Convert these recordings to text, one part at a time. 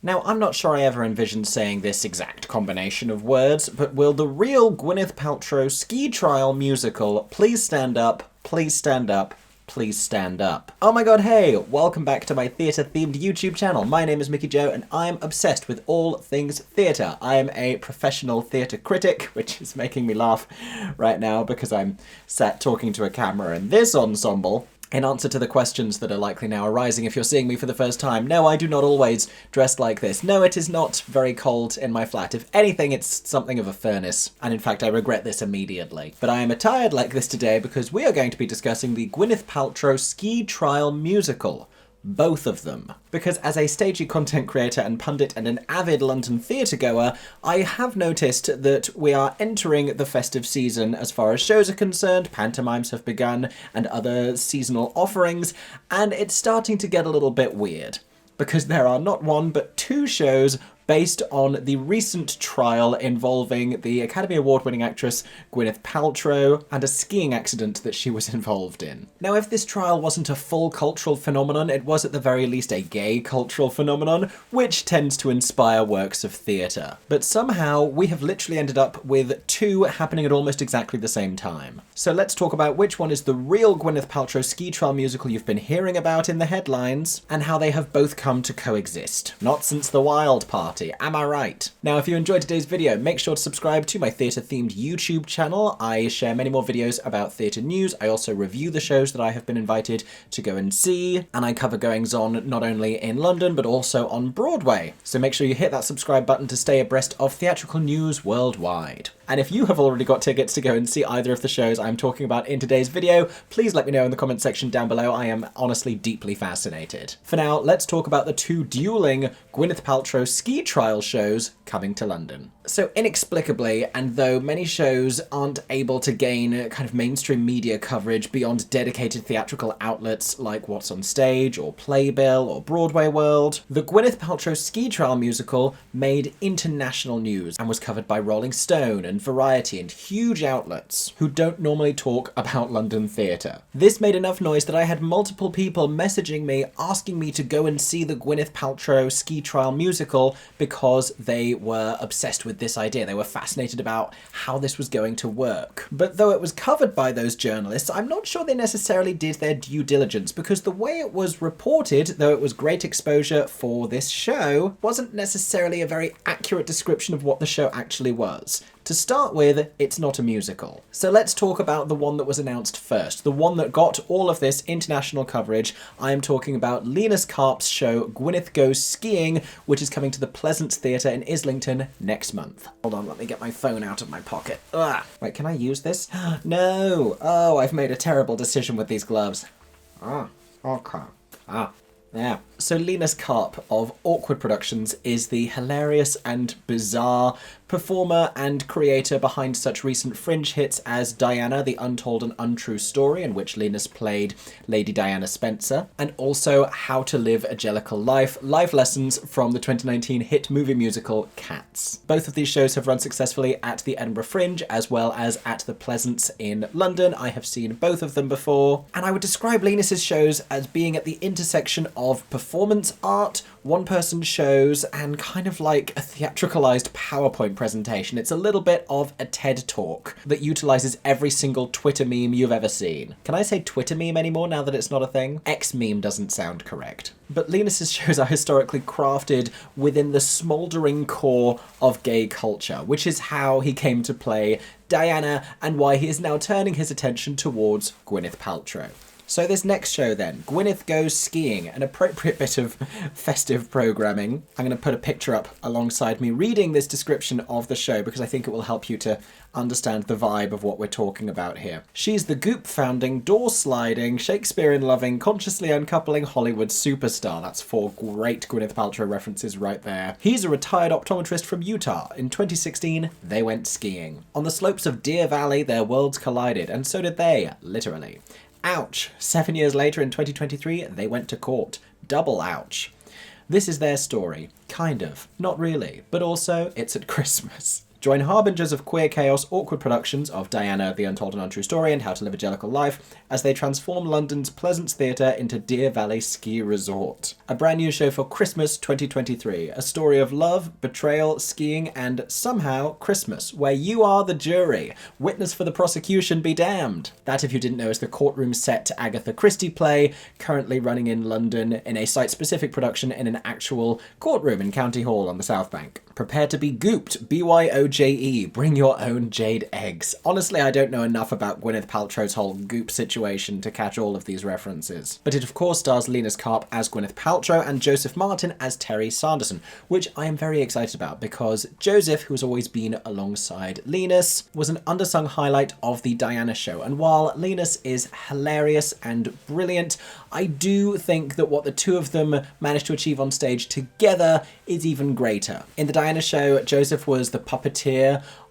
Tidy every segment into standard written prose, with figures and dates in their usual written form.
Now, I'm not sure I ever envisioned saying this exact combination of words, but will the real Gwyneth Paltrow ski trial musical please stand up, please stand up, please stand up. Oh my god, hey! Welcome back to my theatre-themed YouTube channel. My name is Mickey Joe, and I'm obsessed with all things theatre. I am a professional theatre critic, which is making me laugh right now because I'm sat talking to a camera in this ensemble. In answer to the questions that are likely now arising if you're seeing me for the first time, no, I do not always dress like this. No, it is not very cold in my flat. If anything, it's something of a furnace. And in fact, I regret this immediately. But I am attired like this today because we are going to be discussing the Gwyneth Paltrow ski trial musical. Both of them. Because as a stagey content creator and pundit and an avid London theatre goer, I have noticed that we are entering the festive season as far as shows are concerned, pantomimes have begun, and other seasonal offerings, and it's starting to get a little bit weird. Because there are not one but two shows based on the recent trial involving the Academy Award-winning actress Gwyneth Paltrow and a skiing accident that she was involved in. Now, if this trial wasn't a full cultural phenomenon, it was at the very least a gay cultural phenomenon, which tends to inspire works of theatre. But somehow, we have literally ended up with two happening at almost exactly the same time. So let's talk about which one is the real Gwyneth Paltrow ski trial musical you've been hearing about in the headlines, and how they have both come to coexist. Not since the Wild Party. Am I right? Now, if you enjoyed today's video, make sure to subscribe to my theatre-themed YouTube channel. I share many more videos about theatre news. I also review the shows that I have been invited to go and see, and I cover goings-on not only in London, but also on Broadway. So make sure you hit that subscribe button to stay abreast of theatrical news worldwide. And if you have already got tickets to go and see either of the shows I'm talking about in today's video, please let me know in the comment section down below. I am honestly deeply fascinated. For now, let's talk about the two dueling Gwyneth Paltrow ski trial shows coming to London. So inexplicably, and though many shows aren't able to gain kind of mainstream media coverage beyond dedicated theatrical outlets like What's on Stage or Playbill or Broadway World, the Gwyneth Paltrow ski trial musical made international news and was covered by Rolling Stone and Variety and huge outlets who don't normally talk about London theatre. This made enough noise that I had multiple people messaging me asking me to go and see the Gwyneth Paltrow ski trial musical because they were obsessed with this idea. They were fascinated about how this was going to work. But though it was covered by those journalists, I'm not sure they necessarily did their due diligence, because the way it was reported, though it was great exposure for this show, wasn't necessarily a very accurate description of what the show actually was. To start with, it's not a musical. So let's talk about the one that was announced first, the one that got all of this international coverage. I am talking about Linus Karp's show Gwyneth Goes Skiing, which is coming to the Pleasance Theatre in Islington next month. Hold on, let me get my phone out of my pocket. Ugh. Wait, can I use this? No! Oh, I've made a terrible decision with these gloves. Ah, okay. Ah. Yeah. So Linus Karp of Awkward Productions is the hilarious and bizarre performer and creator behind such recent fringe hits as Diana, the Untold and Untrue Story, in which Linus played Lady Diana Spencer, and also How to Live a Jellicle Life, live lessons from the 2019 hit movie musical Cats. Both of these shows have run successfully at the Edinburgh Fringe as well as at the Pleasance in London. I have seen both of them before, and I would describe Linus's shows as being at the intersection of performance art, one-person shows, and kind of like a theatricalized PowerPoint presentation. It's a little bit of a TED Talk that utilizes every single Twitter meme you've ever seen. Can I say Twitter meme anymore now that it's not a thing? X meme doesn't sound correct. But Linus's shows are historically crafted within the smouldering core of gay culture, which is how he came to play Diana and why he is now turning his attention towards Gwyneth Paltrow. So this next show then, Gwyneth Goes Skiing, an appropriate bit of festive programming. I'm going to put a picture up alongside me reading this description of the show because I think it will help you to understand the vibe of what we're talking about here. She's the goop-founding, door-sliding, Shakespearean-loving, consciously uncoupling Hollywood superstar. That's 4 great Gwyneth Paltrow references right there. He's a retired optometrist from Utah. In 2016, they went skiing. On the slopes of Deer Valley, their worlds collided, and so did they, literally. Ouch. 7 years later in 2023, they went to court. Double ouch. This is their story. Kind of. Not really. But also, it's at Christmas. Join harbingers of queer chaos awkward productions of Diana, The Untold and Untrue Story, and How to Live a Jellicle Life as they transform London's Pleasance Theatre into Deer Valley Ski Resort. A brand new show for Christmas 2023. A story of love, betrayal, skiing, and somehow Christmas, where you are the jury. Witness for the prosecution be damned. That, if you didn't know, is the courtroom set to Agatha Christie play, currently running in London in a site-specific production in an actual courtroom in County Hall on the South Bank. Prepare to be gooped. BYOJE. Bring your own jade eggs. Honestly, I don't know enough about Gwyneth Paltrow's whole goop situation to catch all of these references. But it of course stars Linus Karp as Gwyneth Paltrow and Joseph Martin as Terry Sanderson, which I am very excited about because Joseph, who has always been alongside Linus, was an undersung highlight of the Diana show. And while Linus is hilarious and brilliant, I do think that what the two of them managed to achieve on stage together is even greater. In the Diana show, Joseph was the puppeteer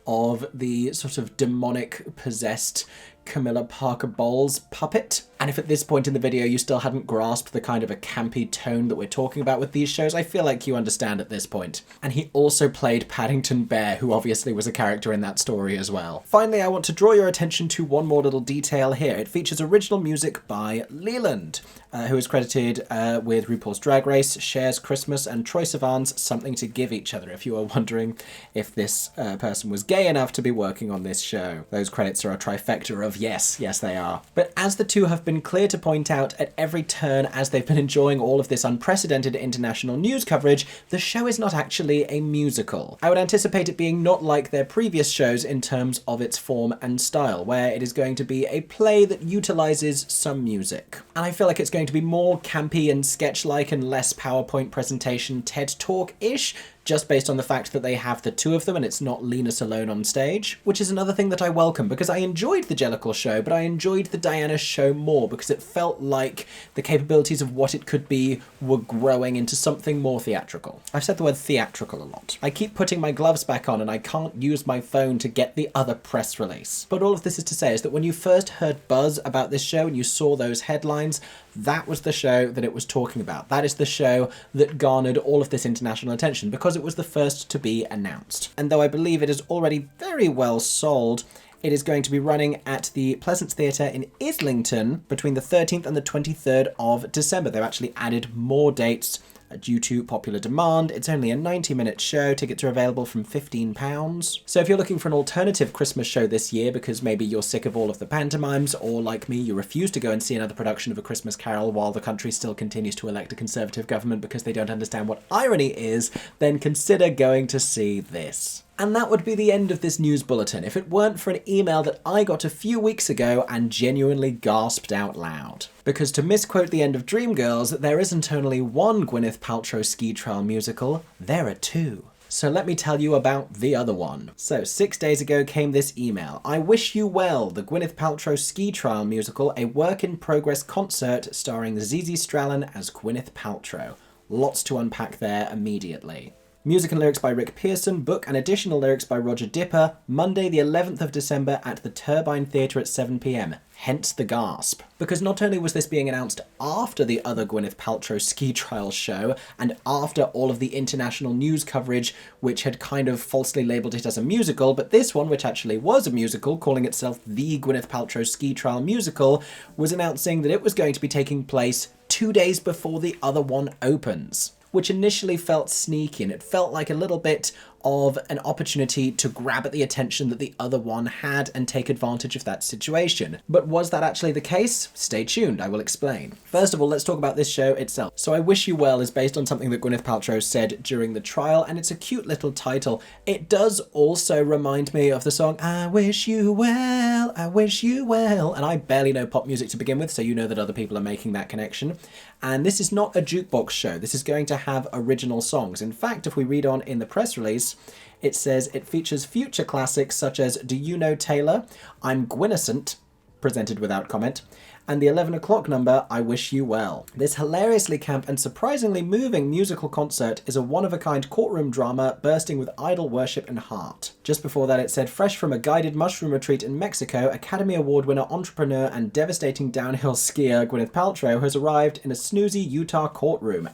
of the sort of demonic possessed Camilla Parker Bowles puppet. And if at this point in the video you still hadn't grasped the kind of a campy tone that we're talking about with these shows, I feel like you understand at this point. And he also played Paddington Bear, who obviously was a character in that story as well. Finally, I want to draw your attention to one more little detail here. It features original music by Leland, who is credited with RuPaul's Drag Race, Cher's Christmas, and Troye Sivan's Something to Give Each Other, if you are wondering if this person was gay enough to be working on this show. Those credits are a trifecta of yes, they are. But as the two have been clear to point out at every turn as they've been enjoying all of this unprecedented international news coverage, the show is not actually a musical. I would anticipate it being not like their previous shows in terms of its form and style, where it is going to be a play that utilizes some music. And I feel like it's going to be more campy and sketch-like and less PowerPoint presentation TED Talk-ish, just based on the fact that they have the two of them and it's not Linus alone on stage, which is another thing that I welcome because I enjoyed the Jellicle show, but I enjoyed the Diana show more because it felt like the capabilities of what it could be were growing into something more theatrical. I've said the word theatrical a lot. I keep putting my gloves back on and I can't use my phone to get the other press release. But all of this is to say is that when you first heard buzz about this show and you saw those headlines, that was the show that it was talking about. That is the show that garnered all of this international attention because it was the first to be announced. And though I believe it is already very well sold, it is going to be running at the Pleasance Theatre in Islington between the 13th and the 23rd of December. They've actually added more dates due to popular demand. It's only a 90-minute show. Tickets are available from £15. So if you're looking for an alternative Christmas show this year because maybe you're sick of all of the pantomimes, or like me, you refuse to go and see another production of A Christmas Carol while the country still continues to elect a Conservative government because they don't understand what irony is, then consider going to see this. And that would be the end of this news bulletin if it weren't for an email that I got a few weeks ago and genuinely gasped out loud. Because to misquote the end of Dreamgirls, there isn't only one Gwyneth Paltrow ski trial musical, there are two. So let me tell you about the other one. So 6 days ago came this email. I Wish You Well, the Gwyneth Paltrow ski trial musical, a work-in-progress concert starring Zizi Stralin as Gwyneth Paltrow. Lots to unpack there immediately. Music and lyrics by Rick Pearson, book and additional lyrics by Roger Dipper, Monday the 11th of December at the Turbine Theatre at 7 p.m. Hence the gasp. Because not only was this being announced after the other Gwyneth Paltrow ski trial show, and after all of the international news coverage which had kind of falsely labelled it as a musical, but this one, which actually was a musical, calling itself the Gwyneth Paltrow ski trial musical, was announcing that it was going to be taking place 2 days before the other one opens. Which initially felt sneaky, and it felt like a little bit of an opportunity to grab at the attention that the other one had and take advantage of that situation. But was that actually the case? Stay tuned, I will explain. First of all, let's talk about this show itself. So I Wish You Well is based on something that Gwyneth Paltrow said during the trial, and it's a cute little title. It does also remind me of the song I Wish You Well, I Wish You Well, and I barely know pop music to begin with, so you know that other people are making that connection. And this is not a jukebox show. This is going to have original songs. In fact, if we read on in the press release, it says it features future classics such as Do You Know Taylor, I'm Gwynnessent, presented without comment, and the 11 o'clock number, I Wish You Well. This hilariously camp and surprisingly moving musical concert is a one-of-a-kind courtroom drama bursting with idol worship and heart. Just before that it said, fresh from a guided mushroom retreat in Mexico, Academy Award winner, entrepreneur, and devastating downhill skier Gwyneth Paltrow has arrived in a snoozy Utah courtroom!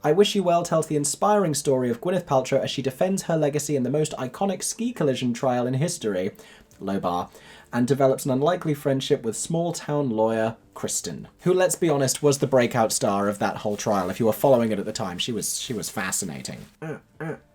I Wish You Well tells the inspiring story of Gwyneth Paltrow as she defends her legacy in the most iconic ski collision trial in history, low bar, and develops an unlikely friendship with small-town lawyer Kristen, who, let's be honest, was the breakout star of that whole trial. If you were following it at the time, she was fascinating.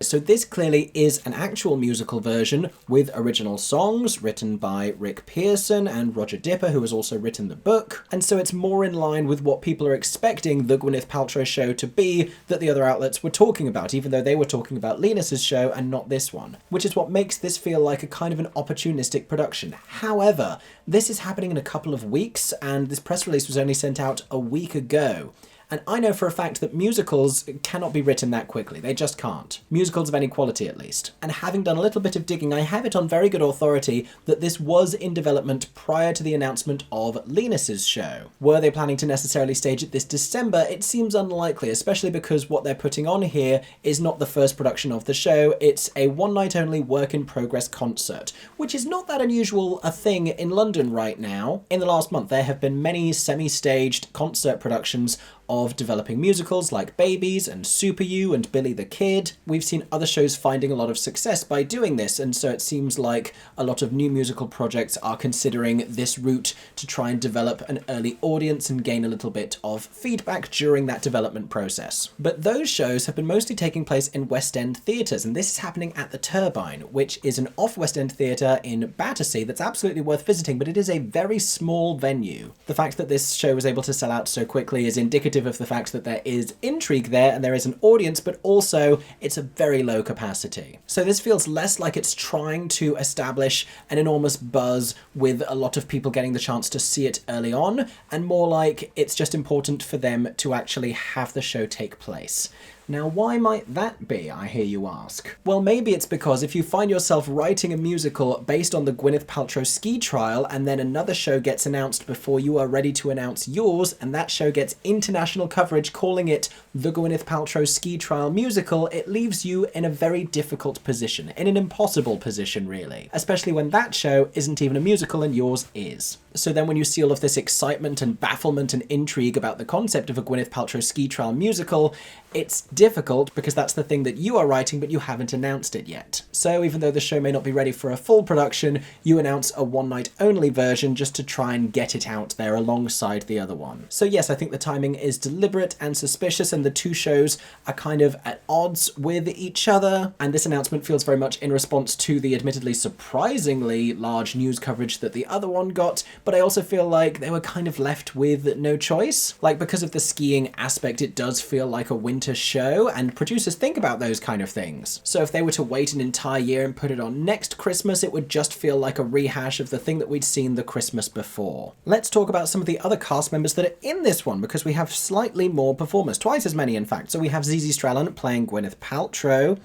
So this clearly is an actual musical version with original songs written by Rick Pearson and Roger Dipper, who has also written the book. And so it's more in line with what people are expecting the Gwyneth Paltrow show to be that the other outlets were talking about, even though they were talking about Linus's show and not this one, which is what makes this feel like a kind of an opportunistic production. However, this is happening in a couple of weeks, and this press release was only sent out a week ago. And I know for a fact that musicals cannot be written that quickly. They just can't. Musicals of any quality, at least. And having done a little bit of digging, I have it on very good authority that this was in development prior to the announcement of Linus's show. Were they planning to necessarily stage it this December? It seems unlikely, especially because what they're putting on here is not the first production of the show. It's a one-night-only work-in-progress concert, which is not that unusual a thing in London right now. In the last month, there have been many semi-staged concert productions of developing musicals like Babies and Super You and Billy the Kid. We've seen other shows finding a lot of success by doing this, and so it seems like a lot of new musical projects are considering this route to try and develop an early audience and gain a little bit of feedback during that development process. But those shows have been mostly taking place in West End theatres, and this is happening at the Turbine, which is an off-West End theatre in Battersea that's absolutely worth visiting, but it is a very small venue. The fact that this show was able to sell out so quickly is indicative of the fact that there is intrigue there and there is an audience, but also it's a very low capacity. So this feels less like it's trying to establish an enormous buzz with a lot of people getting the chance to see it early on, and more like it's just important for them to actually have the show take place. Now, why might that be, I hear you ask? Well, maybe it's because if you find yourself writing a musical based on the Gwyneth Paltrow ski trial and then another show gets announced before you are ready to announce yours, and that show gets international coverage calling it the Gwyneth Paltrow ski trial musical, it leaves you in a very difficult position, in an impossible position really, especially when that show isn't even a musical and yours is. So then when you see all of this excitement and bafflement and intrigue about the concept of a Gwyneth Paltrow ski trial musical, it's difficult because that's the thing that you are writing, but you haven't announced it yet. So even though the show may not be ready for a full production, you announce a one-night only version just to try and get it out there alongside the other one. So yes, I think the timing is deliberate and suspicious, and the two shows are kind of at odds with each other. And this announcement feels very much in response to the admittedly surprisingly large news coverage that the other one got, but I also feel like they were kind of left with no choice. Like, because of the skiing aspect, it does feel like a winter show, and producers think about those kind of things. So if they were to wait an entire year and put it on next Christmas, it would just feel like a rehash of the thing that we'd seen the Christmas before. Let's talk about some of the other cast members that are in this one, because we have slightly more performers, twice as many in fact. So we have Zizi Strellan playing Gwyneth Paltrow,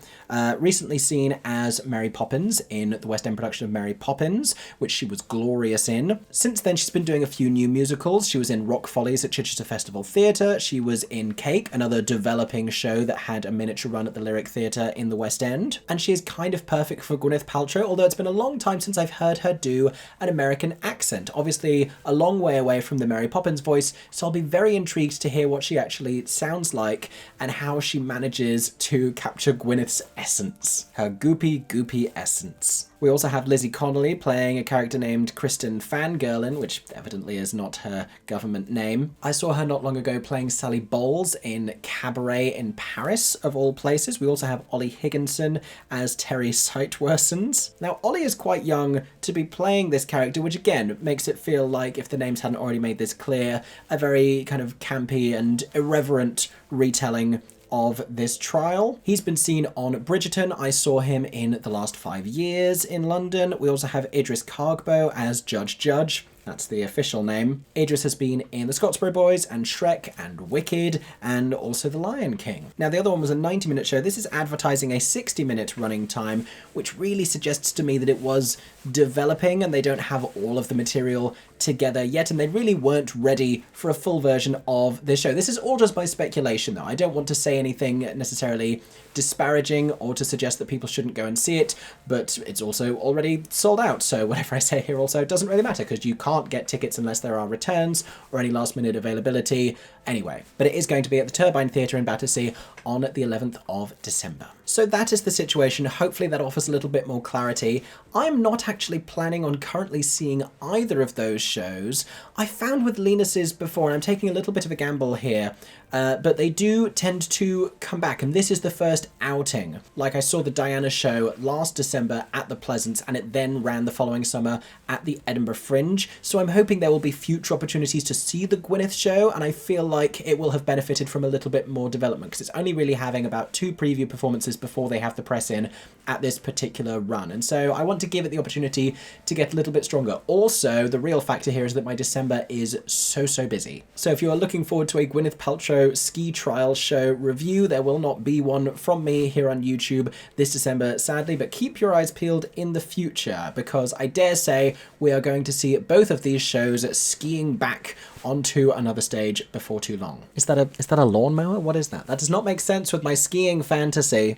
recently seen as Mary Poppins in the West End production of Mary Poppins, which she was glorious in. Since then, she's been doing a few new musicals. She was in Rock Follies at Chichester Festival Theatre. She was in Cake, another developing show that had a miniature run at the Lyric Theatre in the West End. And she is kind of perfect for Gwyneth Paltrow, although it's been a long time since I've heard her do an American accent. Obviously, a long way away from the Mary Poppins voice, so I'll be very intrigued to hear what she actually sounds like and how she manages to capture Gwyneth's essence. Her goopy essence. We also have Lizzie Connolly playing a character named Kristen Fangirlin, which evidently is not her government name. I saw her not long ago playing Sally Bowles in Cabaret in Paris, of all places. We also have Ollie Higginson as Terry Sightworsons. Now, Ollie is quite young to be playing this character, which again makes it feel like, if the names hadn't already made this clear, a very kind of campy and irreverent retelling of this trial. He's been seen on Bridgerton. I saw him in The Last 5 Years in London. We also have Idris Kargbo as Judge. That's the official name. Idris has been in The Scottsboro Boys and Shrek and Wicked and also The Lion King. Now, the other one was a 90-minute show. This is advertising a 60-minute running time, which really suggests to me that it was developing and they don't have all of the material together yet, and they really weren't ready for a full version of this show. This is all just by speculation, though. I don't want to say anything necessarily disparaging or to suggest that people shouldn't go and see it, but it's also already sold out, so whatever I say here also doesn't really matter, because you can't get tickets unless there are returns or any last-minute availability. Anyway, but it is going to be at the Turbine Theatre in Battersea on the 11th of December. So that is the situation. Hopefully that offers a little bit more clarity. I'm not actually planning on currently seeing either of those shows. I found with Linus's before, and I'm taking a little bit of a gamble here, but they do tend to come back, and this is the first outing. Like, I saw the Diana show last December at the Pleasance, and it then ran the following summer at the Edinburgh Fringe, so I'm hoping there will be future opportunities to see the Gwyneth show, and I feel like it will have benefited from a little bit more development, because it's only really having about 2 preview performances before they have the press in at this particular run, and so I want to give it the opportunity to get a little bit stronger. Also, the real factor here is that my December is so busy. So if you are looking forward to a Gwyneth Paltrow ski trial show review, there will not be one from me here on YouTube this December, sadly, but keep your eyes peeled in the future, because I dare say we are going to see both of these shows skiing back onto another stage before too long. Is that a lawnmower? What is that? That does not make sense with my skiing fantasy.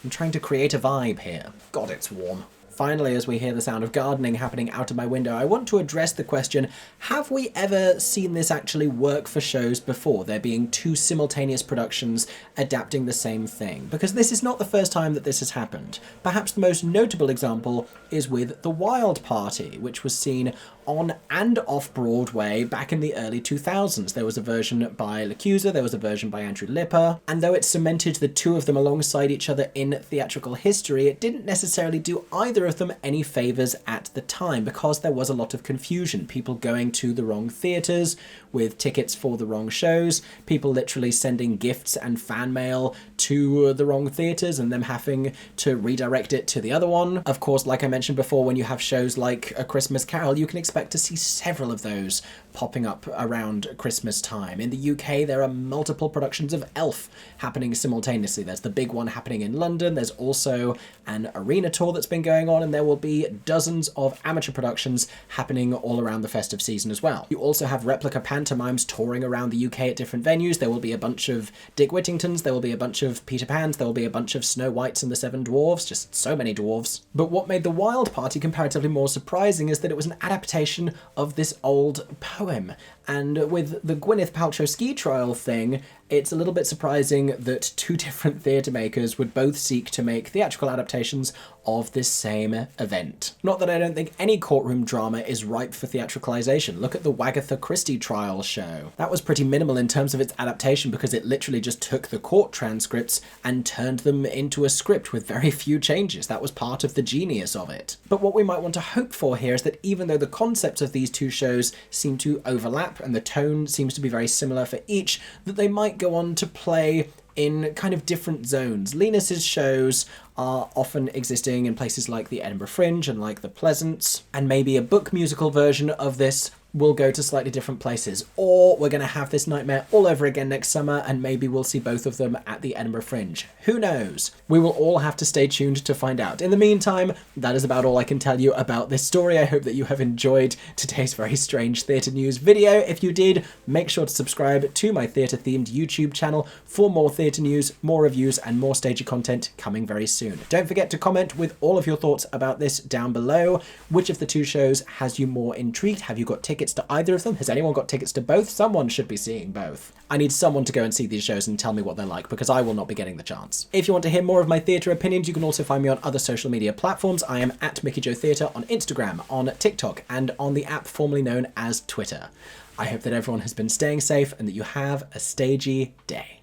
I'm trying to create a vibe here. God, it's warm. Finally, as we hear the sound of gardening happening out of my window, I want to address the question, have we ever seen this actually work for shows before, there being 2 simultaneous productions adapting the same thing? Because this is not the first time that this has happened. Perhaps the most notable example is with The Wild Party, which was seen on and off Broadway back in the early 2000s. There was a version by L'Accusa, there was a version by Andrew Lipper, and though it cemented the 2 of them alongside each other in theatrical history, it didn't necessarily do either of them any favours at the time, because there was a lot of confusion. People going to the wrong theatres with tickets for the wrong shows, people literally sending gifts and fan mail to the wrong theatres and them having to redirect it to the other one. Of course, like I mentioned before, when you have shows like A Christmas Carol, you can expect to see several of those popping up around Christmas time. In the UK, there are multiple productions of Elf happening simultaneously. There's the big one happening in London, there's also an arena tour that's been going on, and there will be dozens of amateur productions happening all around the festive season as well. You also have replica pantomimes touring around the UK at different venues. There will be a bunch of Dick Whittingtons, there will be a bunch of Peter Pans, there will be a bunch of Snow Whites and the Seven Dwarfs, just so many dwarves. But what made The Wild Party comparatively more surprising is that it was an adaptation of this old poem. And with the Gwyneth Paltrow ski trial thing, it's a little bit surprising that 2 different theatre makers would both seek to make theatrical adaptations of this same event. Not that I don't think any courtroom drama is ripe for theatricalization. Look at the Wagatha Christie trial show. That was pretty minimal in terms of its adaptation, because it literally just took the court transcripts and turned them into a script with very few changes. That was part of the genius of it. But what we might want to hope for here is that even though the concepts of these 2 shows seem to overlap and the tone seems to be very similar for each, that they might go on to play in kind of different zones. Linus's shows are often existing in places like the Edinburgh Fringe and like the Pleasance, and maybe a book musical version of this will go to slightly different places. Or we're going to have this nightmare all over again next summer, and maybe we'll see both of them at the Edinburgh Fringe. Who knows? We will all have to stay tuned to find out. In the meantime, that is about all I can tell you about this story. I hope that you have enjoyed today's very strange theatre news video. If you did, make sure to subscribe to my theatre-themed YouTube channel for more theatre news, more reviews, and more stagey content coming very soon. Don't forget to comment with all of your thoughts about this down below. Which of the 2 shows has you more intrigued? Have you got tickets to either of them? Has anyone got tickets to both? Someone should be seeing both. I need someone to go and see these shows and tell me what they're like, because I will not be getting the chance. If you want to hear more of my theatre opinions, you can also find me on other social media platforms. I am at Mickey Joe Theatre on Instagram, on TikTok, and on the app formerly known as Twitter. I hope that everyone has been staying safe and that you have a stagey day.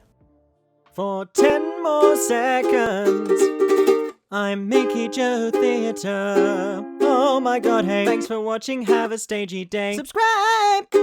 For 10 more seconds, I'm Mickey Joe Theatre. Oh my god, hey. Thanks for watching, have a stagey day. Subscribe!